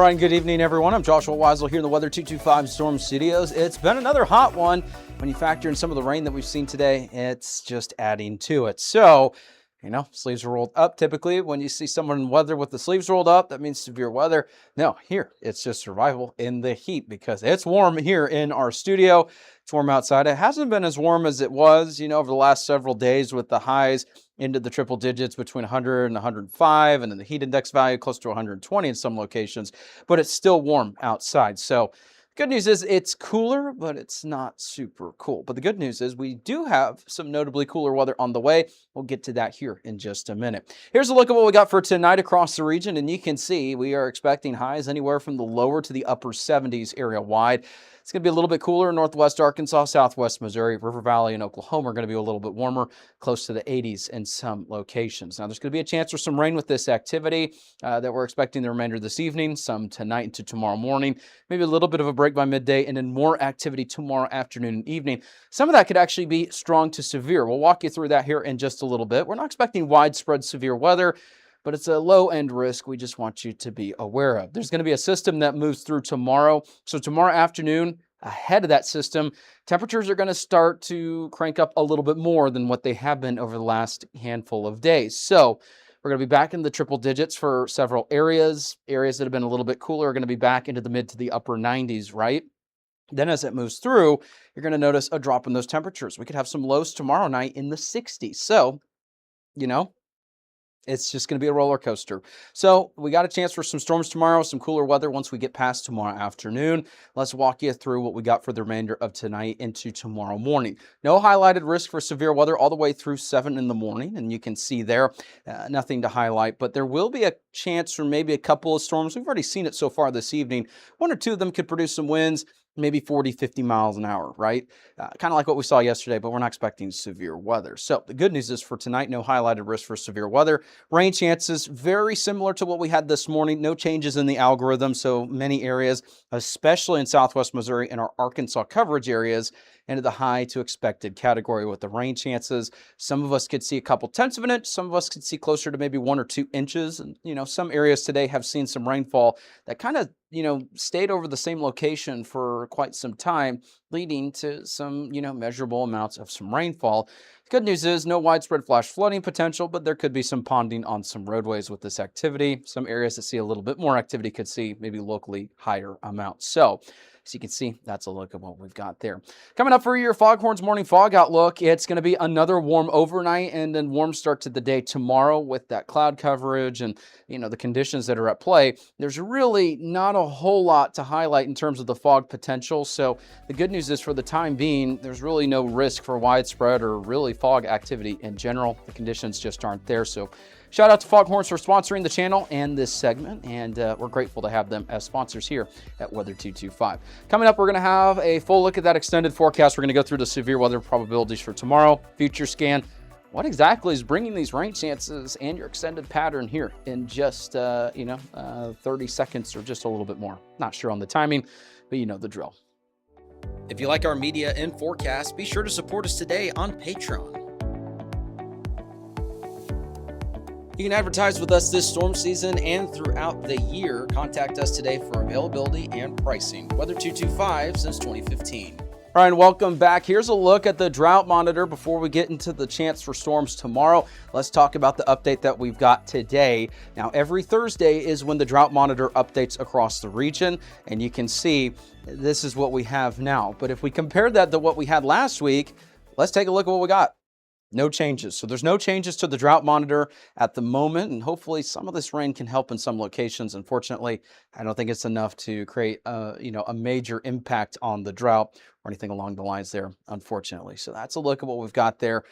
right, and good evening, everyone. I'm Joshua Weisel here in the Weather 225 Storm Studios. It's been another hot one. When you factor in some of the rain that we've seen today, it's just adding to it. So, sleeves are rolled up. Typically, when you see someone in weather with the sleeves rolled up, that means severe weather. No, here, it's just survival in the heat because it's warm here in our studio. It's warm outside. It hasn't been as warm as it was, over the last several days with the highs into the triple digits between 100 and 105, and then the heat index value close to 120 in some locations, but it's still warm outside. So good news is it's cooler, but it's not super cool. But the good news is we do have some notably cooler weather on the way. We'll get to that here in just a minute. Here's a look at what we got for tonight across the region, and you can see we are expecting highs anywhere from the lower to the upper 70s area wide. It's going to be a little bit cooler in northwest Arkansas, southwest Missouri, River Valley, and Oklahoma are going to be a little bit warmer, close to the 80s in some locations. Now, there's going to be a chance for some rain with this activity that we're expecting the remainder of this evening, some tonight into tomorrow morning, maybe a little bit of a break by midday, and then more activity tomorrow afternoon and evening. Some of that could actually be strong to severe. We'll walk you through that here in just a little bit. We're not expecting widespread severe weather, but it's a low-end risk we just want you to be aware of. There's going to be a system that moves through tomorrow. So tomorrow afternoon, ahead of that system, temperatures are going to start to crank up a little bit more than what they have been over the last handful of days. So we're going to be back in the triple digits for several areas. Areas that have been a little bit cooler are going to be back into the mid to the upper 90s, right? Then as it moves through, you're going to notice a drop in those temperatures. We could have some lows tomorrow night in the 60s. So, it's just going to be a roller coaster. So we got a chance for some storms tomorrow, some cooler weather once we get past tomorrow afternoon. Let's walk you through what we got for the remainder of tonight into tomorrow morning. No highlighted risk for severe weather all the way through 7 in the morning. And you can see there, nothing to highlight, but there will be a chance for maybe a couple of storms. We've already seen it so far this evening. One or two of them could produce some winds, maybe 40, 50 miles an hour, right? Kind of like what we saw yesterday, but we're not expecting severe weather. So the good news is for tonight, no highlighted risk for severe weather. Rain chances, very similar to what we had this morning. No changes in the algorithm. So many areas, especially in southwest Missouri and our Arkansas coverage areas, into the high to expected category with the rain chances. Some of us could see a couple tenths of an inch. Some of us could see closer to maybe 1 or 2 inches. And, some areas today have seen some rainfall that kind of, stayed over the same location for quite some time, leading to some, measurable amounts of some rainfall. Good news is no widespread flash flooding potential, but there could be some ponding on some roadways with this activity. Some areas that see a little bit more activity could see maybe locally higher amounts. So, as you can see, that's a look at what we've got there. Coming up for your Foghorns Morning Fog Outlook, it's going to be another warm overnight and then warm start to the day tomorrow with that cloud coverage and, the conditions that are at play. There's really not a whole lot to highlight in terms of the fog potential. So the good news is for the time being, there's really no risk for widespread or really fog activity in general. The conditions just aren't there. So shout out to Foghorns for sponsoring the channel and this segment, and we're grateful to have them as sponsors here at Weather 225. Coming up, we're going to have a full look at that extended forecast. We're going to go through the severe weather probabilities for tomorrow, future scan, what exactly is bringing these rain chances and your extended pattern here in just, 30 seconds or just a little bit more. Not sure on the timing, but you know the drill. If you like our media and forecast, be sure to support us today on Patreon. You can advertise with us this storm season and throughout the year. Contact us today for availability and pricing. Weather 225 since 2015. All right, and welcome back. Here's a look at the drought monitor before we get into the chance for storms tomorrow. Let's talk about the update that we've got today. Now, every Thursday is when the drought monitor updates across the region, and you can see this is what we have now. But if we compare that to what we had last week, let's take a look at what we got. No changes. So there's no changes to the drought monitor at the moment, and hopefully some of this rain can help in some locations. Unfortunately, I don't think it's enough to create a major impact on the drought or anything along the lines there, unfortunately. So that's a look at what we've got there.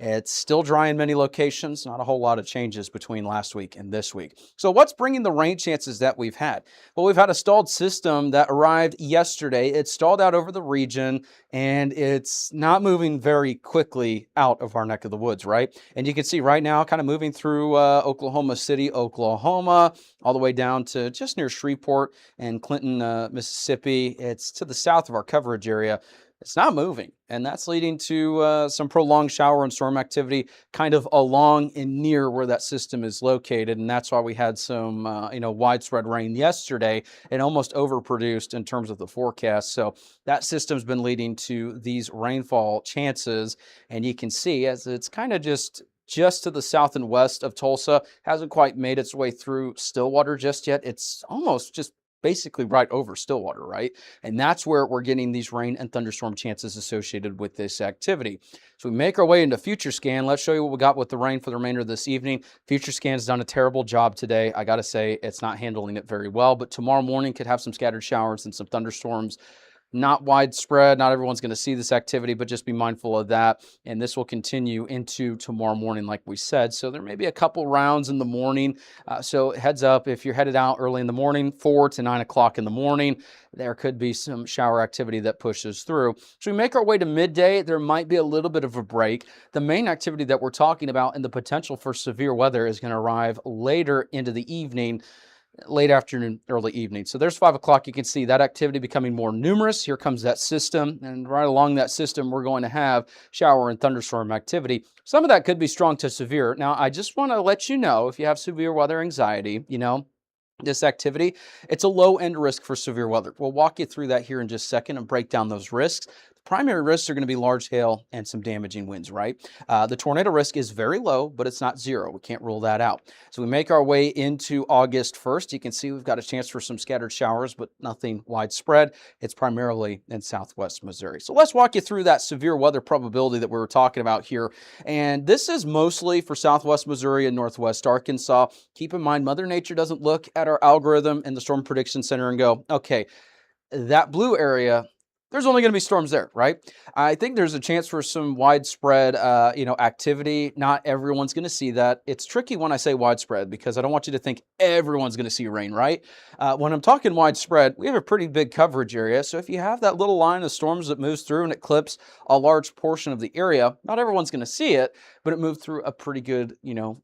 It's still dry in many locations, not a whole lot of changes between last week and this week. So what's bringing the rain chances that we've had? Well, we've had a stalled system that arrived yesterday. It stalled out over the region, and it's not moving very quickly out of our neck of the woods, right? And you can see right now kind of moving through Oklahoma City, Oklahoma, all the way down to just near Shreveport and Clinton, Mississippi. It's to the south of our coverage area. It's not moving, and that's leading to some prolonged shower and storm activity kind of along and near where that system is located, and that's why we had some widespread rain yesterday and almost overproduced in terms of the forecast. So that system's been leading to these rainfall chances, and you can see as it's kind of just to the south and west of Tulsa, hasn't quite made its way through Stillwater just yet. It's almost just basically right over Stillwater, right? And that's where we're getting these rain and thunderstorm chances associated with this activity. So we make our way into Future Scan. Let's show you what we got with the rain for the remainder of this evening. Future Scan's done a terrible job today. I got to say, it's not handling it very well, but tomorrow morning could have some scattered showers and some thunderstorms. Not widespread. Not everyone's going to see this activity, but just be mindful of that. And this will continue into tomorrow morning, like we said. So there may be a couple rounds in the morning. So heads up, if you're headed out early in the morning, 4 to 9 o'clock in the morning, there could be some shower activity that pushes through. So we make our way to midday. There might be a little bit of a break. The main activity that we're talking about and the potential for severe weather is going to arrive later into the evening, late afternoon, early evening. So there's 5 o'clock. You can see that activity becoming more numerous. Here comes that system. And right along that system, we're going to have shower and thunderstorm activity. Some of that could be strong to severe. Now, I just want to let you know, if you have severe weather anxiety, this activity, it's a low end risk for severe weather. We'll walk you through that here in just a second and break down those risks. The primary risks are going to be large hail and some damaging winds, right? The tornado risk is very low, but it's not zero. We can't rule that out. So we make our way into August 1st. You can see we've got a chance for some scattered showers, but nothing widespread. It's primarily in southwest Missouri. So let's walk you through that severe weather probability that we were talking about here. And this is mostly for southwest Missouri and northwest Arkansas. Keep in mind, Mother Nature doesn't look at our algorithm in the Storm Prediction Center and go, okay, that blue area, there's only going to be storms there, right? I think there's a chance for some widespread, activity. Not everyone's going to see that. It's tricky when I say widespread because I don't want you to think everyone's going to see rain, right? When I'm talking widespread, we have a pretty big coverage area. So if you have that little line of storms that moves through and it clips a large portion of the area, not everyone's going to see it, but it moved through a pretty good,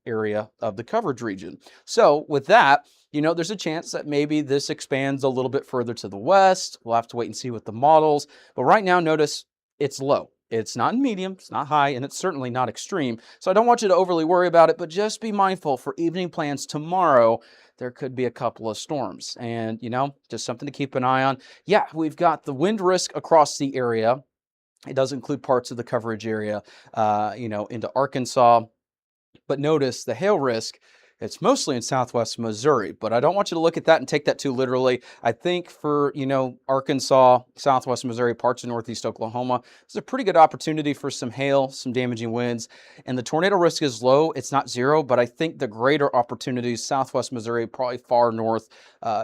area of the coverage region. So with that, there's a chance that maybe this expands a little bit further to the west. We'll have to wait and see with the models. But right now, notice it's low. It's not medium, it's not high, and it's certainly not extreme. So I don't want you to overly worry about it, but just be mindful for evening plans tomorrow. There could be a couple of storms and, just something to keep an eye on. Yeah, we've got the wind risk across the area. It does include parts of the coverage area, into Arkansas. But notice the hail risk, it's mostly in southwest Missouri, but I don't want you to look at that and take that too literally. I think for, Arkansas, southwest Missouri, parts of northeast Oklahoma, it's a pretty good opportunity for some hail, some damaging winds, and the tornado risk is low. It's not zero, but I think the greater opportunities, southwest Missouri, probably far north,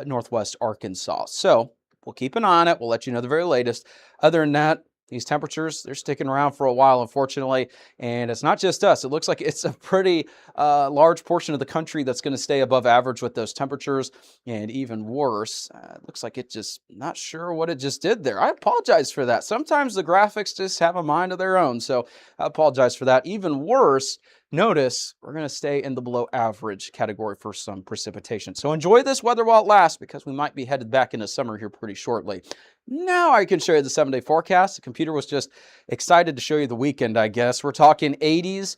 northwest Arkansas. So we'll keep an eye on it. We'll let you know the very latest. Other than that, these temperatures, they're sticking around for a while, unfortunately, and it's not just us. It looks like it's a pretty large portion of the country that's going to stay above average with those temperatures, and even worse, it looks like it just, not sure what it just did there. I apologize for that. Sometimes the graphics just have a mind of their own, so I apologize for that. Even worse, notice we're going to stay in the below average category for some precipitation. So enjoy this weather while it lasts because we might be headed back into summer here pretty shortly. Now I can show you the 7-day forecast. The computer was just excited to show you the weekend, I guess. We're talking 80s,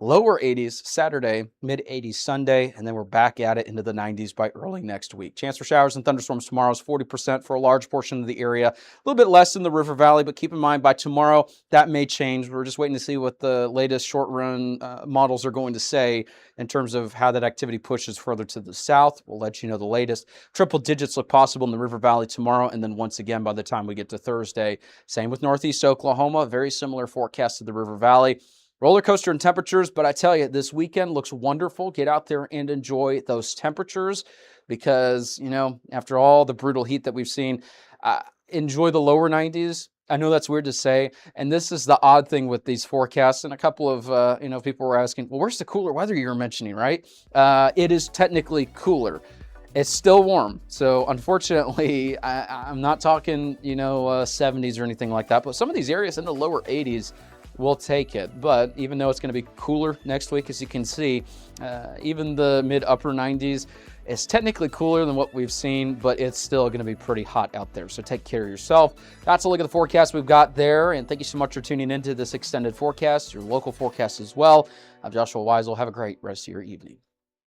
lower 80s Saturday, mid 80s Sunday, and then we're back at it into the 90s by early next week. Chance for showers and thunderstorms tomorrow is 40% for a large portion of the area. A little bit less in the River Valley, but keep in mind by tomorrow that may change. We're just waiting to see what the latest short run models are going to say in terms of how that activity pushes further to the south. We'll let you know the latest. Triple digits look possible in the River Valley tomorrow, and then once again by the time we get to Thursday. Same with northeast Oklahoma. Very similar forecast to the River Valley. Roller coaster in temperatures, but I tell you, this weekend looks wonderful. Get out there and enjoy those temperatures because, after all the brutal heat that we've seen, enjoy the lower 90s. I know that's weird to say, and this is the odd thing with these forecasts, and a couple of, people were asking, well, where's the cooler weather you were mentioning, right? It is technically cooler. It's still warm. So unfortunately, I'm not talking, 70s or anything like that, but some of these areas in the lower 80s, we'll take it. But even though it's going to be cooler next week, as you can see, even the mid-upper 90s is technically cooler than what we've seen, but it's still going to be pretty hot out there. So take care of yourself. That's a look at the forecast we've got there. And thank you so much for tuning into this extended forecast, your local forecast as well. I'm Joshua Weisel. Have a great rest of your evening.